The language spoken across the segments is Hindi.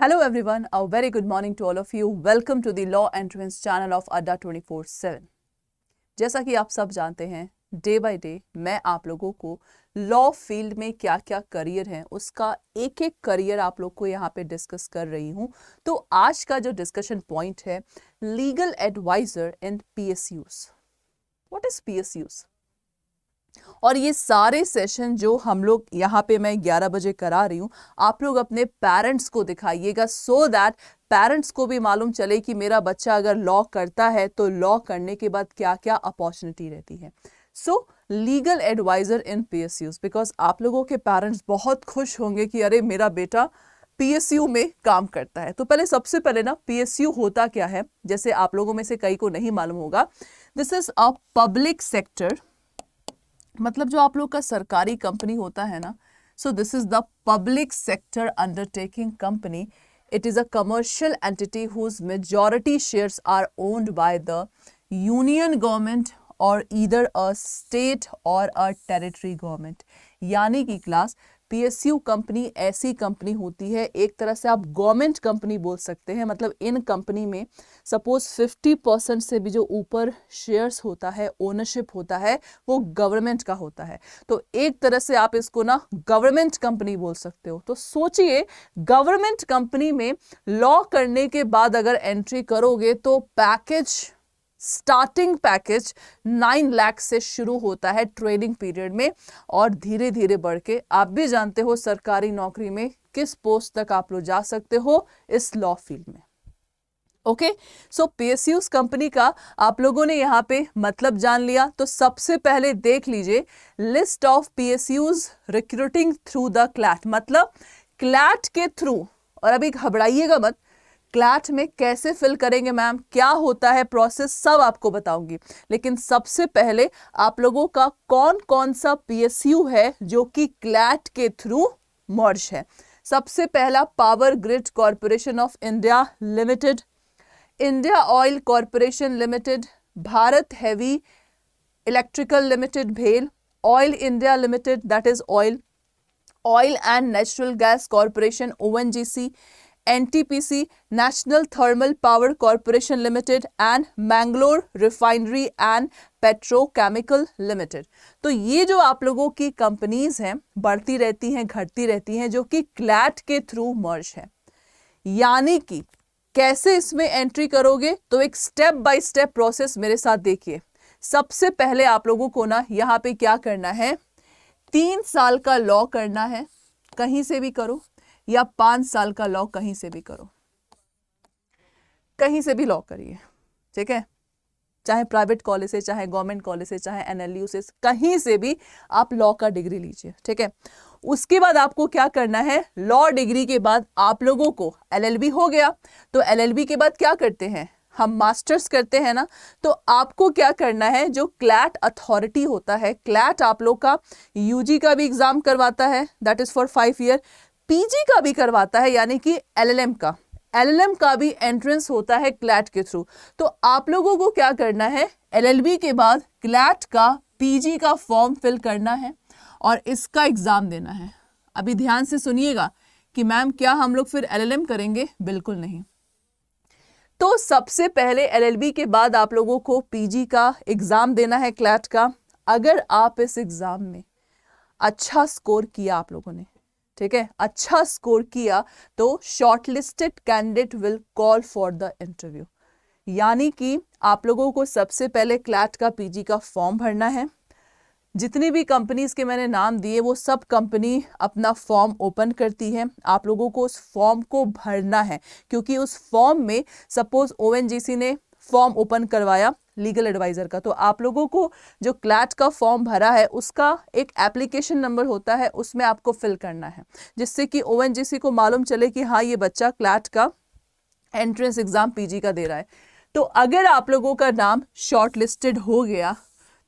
Hello everyone, a very good morning to all of you. Welcome to the Law Entrance channel of Adda 24/7. जैसा कि आप सब जानते हैं, डे बाय डे मैं आप लोगों को लॉ फील्ड में क्या क्या करियर है उसका एक एक करियर आप लोग को यहाँ पे डिस्कस कर रही हूँ. तो आज का जो डिस्कशन पॉइंट है, legal adviser in PSUs. What is PSUs? और ये सारे सेशन जो हम लोग यहाँ पे मैं 11 बजे करा रही हूँ, आप लोग अपने पेरेंट्स को दिखाइएगा सो दैट पेरेंट्स को भी मालूम चले कि मेरा बच्चा अगर लॉ करता है तो लॉ करने के बाद क्या क्या अपॉर्चुनिटी रहती है. So legal adviser in PSUs, because आप लोगों के पेरेंट्स बहुत खुश होंगे कि अरे मेरा बेटा PSU में काम करता है. तो पहले सबसे पहले ना PSU होता क्या है, जैसे आप लोगों में से कई को नहीं मालूम होगा. This is a public sector, मतलब जो आप लोग का सरकारी कंपनी होता है ना. So this is the public sector undertaking company. It is a commercial entity whose majority shares are owned by the union government or either a state or a territory government. यानी कि क्लास PSU कंपनी ऐसी कंपनी होती है, एक तरह से आप गवर्नमेंट कंपनी बोल सकते हैं. मतलब इन कंपनी में सपोज 50% से भी जो ऊपर शेयर्स होता है, ओनरशिप होता है, वो गवर्नमेंट का होता है. तो एक तरह से आप इसको ना गवर्नमेंट कंपनी बोल सकते हो. तो सोचिए, गवर्नमेंट कंपनी में लॉ करने के बाद अगर एंट्री करोगे तो पैकेज, स्टार्टिंग पैकेज 9 लाख से शुरू होता है ट्रेनिंग पीरियड में, और धीरे धीरे बढ़ के आप भी जानते हो सरकारी नौकरी में किस पोस्ट तक आप लोग जा सकते हो इस लॉ फील्ड में. ओके, सो PSUs कंपनी का आप लोगों ने यहाँ पे मतलब जान लिया. तो सबसे पहले देख लीजिए list of PSUs recruiting through the CLAT, मतलब क्लैट के थ्रू. और अभी घबराइएगा मत, क्लैट में कैसे फिल करेंगे मैम, क्या होता है प्रोसेस, सब आपको बताऊंगी. लेकिन सबसे पहले आप लोगों का कौन कौन सा PSU है जो कि क्लैट के थ्रू मर्ज है. सबसे पहला power grid corporation of India limited, India oil corporation limited, Bharat heavy electrical limited भेल, oil India limited that is oil and natural gas corporation ONGC, NTPC national thermal power corporation limited and Mangalore refinery and petrochemical limited. तो ये जो आप लोगों की कंपनीज हैं बढ़ती रहती हैं, घटती रहती हैं, जो कि क्लैट के थ्रू मर्ज है. यानी कि कैसे इसमें एंट्री करोगे, तो एक स्टेप बाय स्टेप प्रोसेस मेरे साथ देखिए. सबसे पहले आप लोगों को ना यहाँ पे क्या करना है, 3 साल का लॉ करना है, कहीं से भी करो, या 5 साल का लॉ कहीं से भी करो, कहीं से भी लॉ करिए, ठीक है. चाहे प्राइवेट कॉलेज से, चाहे गवर्नमेंट कॉलेज से, चाहे NLU से, कहीं से भी आप लॉ का डिग्री लीजिए, ठीक है. उसके बाद आपको क्या करना है, लॉ डिग्री के बाद आप लोगों को LLB हो गया. तो LLB के बाद क्या करते हैं हम, मास्टर्स करते हैं ना. तो आपको क्या करना है, जो क्लैट अथॉरिटी होता है, क्लैट आप लोग का UG का भी एग्जाम करवाता है, that is for 5 year, PG का भी करवाता है, यानी कि LLM का भी एंट्रेंस होता है क्लैट के थ्रू. तो आप लोगों को क्या करना है, LLB के बाद क्लैट का PG का फॉर्म फिल करना है और इसका एग्जाम देना है. अभी ध्यान से सुनिएगा कि मैम क्या हम लोग फिर LLM करेंगे, बिल्कुल नहीं. तो सबसे पहले LLB के बाद आप लोगों को PG का एग्जाम देना है क्लैट का. अगर आप इस एग्जाम में अच्छा स्कोर किया आप लोगों ने, ठीक है, अच्छा स्कोर किया, तो shortlisted candidate will call for the interview. यानी कि आप लोगों को सबसे पहले क्लैट का PG का फॉर्म भरना है. जितनी भी कंपनीज के मैंने नाम दिए वो सब कंपनी अपना फॉर्म ओपन करती है, आप लोगों को उस फॉर्म को भरना है. क्योंकि उस फॉर्म में सपोज ONGC ने फॉर्म ओपन करवाया लीगल एडवाइजर का, तो आप लोगों को जो क्लैट का फॉर्म भरा है उसका एक एप्लीकेशन नंबर होता है, उसमें आपको फिल करना है, जिससे कि ONGC को मालूम चले कि हाँ ये बच्चा क्लैट का एंट्रेंस एग्जाम PG का दे रहा है. तो अगर आप लोगों का नाम शॉर्ट लिस्टेड हो गया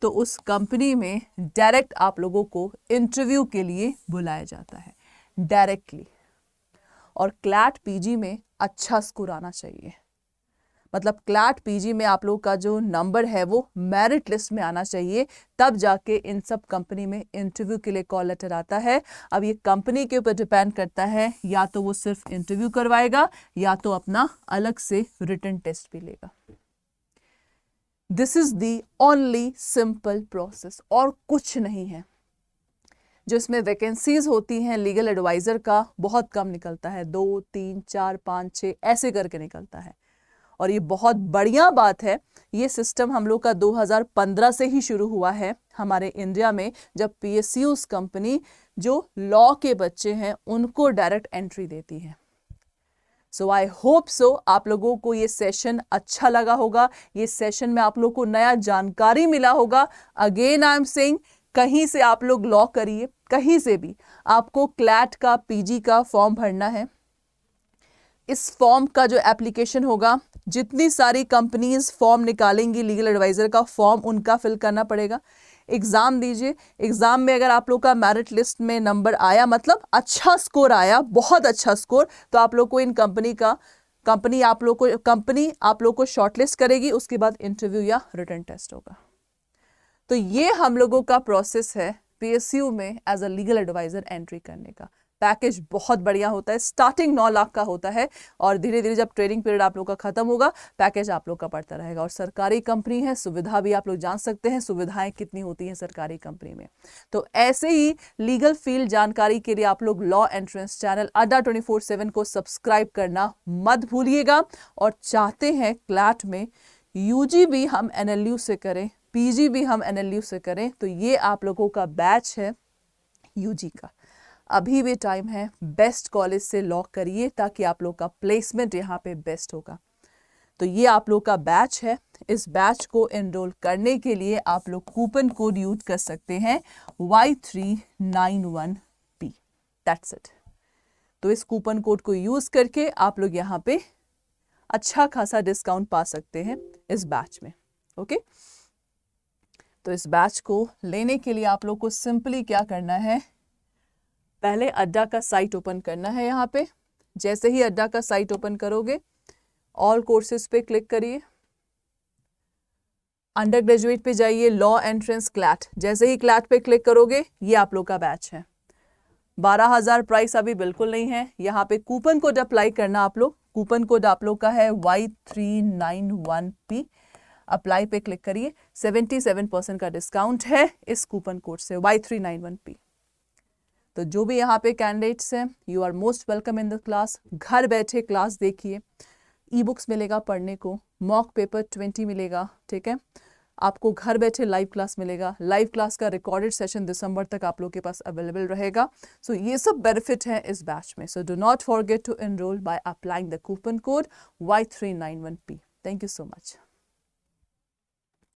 तो उस कंपनी में डायरेक्ट आप लोगों को इंटरव्यू के लिए बुलाया जाता है डायरेक्टली. और क्लैट PG में अच्छा स्कोर आना चाहिए, मतलब क्लैट पीजी में आप लोग का जो नंबर है वो मेरिट लिस्ट में आना चाहिए, तब जाके इन सब कंपनी में इंटरव्यू के लिए कॉल लेटर आता है। अब ये कंपनी के ऊपर डिपेंड करता है, या तो वो सिर्फ इंटरव्यू करवाएगा या तो अपना अलग से रिटन टेस्ट भी लेगा। This is the only simple process, और कुछ नहीं है। जो इसमें वैकेंसीज होती हैं लीगल एडवाइजर का बहुत कम निकलता है, 2, 3, 4, 5, 6 ऐसे करके निकलता है। और ये बहुत बढ़िया बात है, ये सिस्टम हम लोग का 2015 से ही शुरू हुआ है हमारे इंडिया में, जब PSUs कंपनी जो लॉ के बच्चे हैं उनको डायरेक्ट एंट्री देती है। सो आई होप सो आप लोगों को ये सेशन अच्छा लगा होगा, ये सेशन में आप लोग को नया जानकारी मिला होगा। अगेन आई एम सेइंग, कहीं से आप लोग लॉ करिए, कहीं से भी आपको क्लैट का PG का फॉर्म भरना है। इस फॉर्म का जो एप्लीकेशन होगा, जितनी सारी कंपनीज फॉर्म निकालेंगी लीगल एडवाइजर का फॉर्म उनका फिल करना पड़ेगा। एग्जाम दीजिए, एग्जाम में अगर आप लोग का मेरिट लिस्ट में नंबर आया, मतलब अच्छा स्कोर आया, बहुत अच्छा स्कोर, तो आप लोग को इन कंपनी आप लोग को शॉर्टलिस्ट करेगी। उसके बाद इंटरव्यू या रिटन टेस्ट होगा। तो ये हम लोगों का प्रोसेस है PSU में as a legal adviser entry करने का। पैकेज बहुत बढ़िया होता है, स्टार्टिंग 9 लाख का होता है, और धीरे धीरे जब ट्रेनिंग पीरियड आप लोग का खत्म होगा, पैकेज आप लोग का बढ़ता रहेगा। और सरकारी कंपनी है, सुविधा भी आप लोग जान सकते हैं सुविधाएं कितनी होती हैं सरकारी कंपनी में। तो ऐसे ही लीगल फील्ड जानकारी के लिए आप लोग लॉ एंट्रेंस चैनल अड्डा 24/7 को सब्सक्राइब करना मत भूलिएगा। और चाहते हैं क्लैट में UG भी हम NLU से करें, PG भी हम NLU से करें, तो ये आप लोगों का बैच है UG का। अभी भी टाइम है, बेस्ट कॉलेज से लॉ करिए ताकि आप लोग का प्लेसमेंट यहाँ पे बेस्ट होगा। तो ये आप लोग का बैच है। इस बैच को एनरोल करने के लिए आप लोग कूपन कोड यूज कर सकते हैं Y391P। That's it. तो इस कूपन कोड को यूज करके आप लोग यहाँ पे अच्छा खासा डिस्काउंट पा सकते हैं इस बैच में। ओके, तो इस बैच को लेने के लिए आप लोग को सिंपली क्या करना है, पहले अड्डा का साइट ओपन करना है। यहाँ पे जैसे ही अड्डा का साइट ओपन करोगे, ऑल कोर्सेज पे क्लिक करिए, अंडर ग्रेजुएट पे जाइए, लॉ एंट्रेंस क्लैट। जैसे ही क्लैट पे क्लिक करोगे, ये आप लोग का बैच है। 12,000 प्राइस अभी बिल्कुल नहीं है। यहाँ पे कूपन कोड अप्लाई करना आप लोग, कूपन कोड आप लोग का है Y391P। अप्लाई पे क्लिक करिए, 77% का डिस्काउंट है इस कूपन कोड से Y391P। तो जो भी यहाँ पे कैंडिडेट्स हैं, you are most welcome in the class. घर बैठे क्लास देखिए, ई बुक्स मिलेगा पढ़ने को, मॉक पेपर 20 मिलेगा, ठीक है। आपको घर बैठे लाइव क्लास मिलेगा। लाइव क्लास का रिकॉर्डेड सेशन दिसंबर तक आप लोग के पास अवेलेबल रहेगा। सो ये सब बेनिफिट है इस बैच में। So do not forget to enrol by applying the coupon code Y391P। Thank you so much.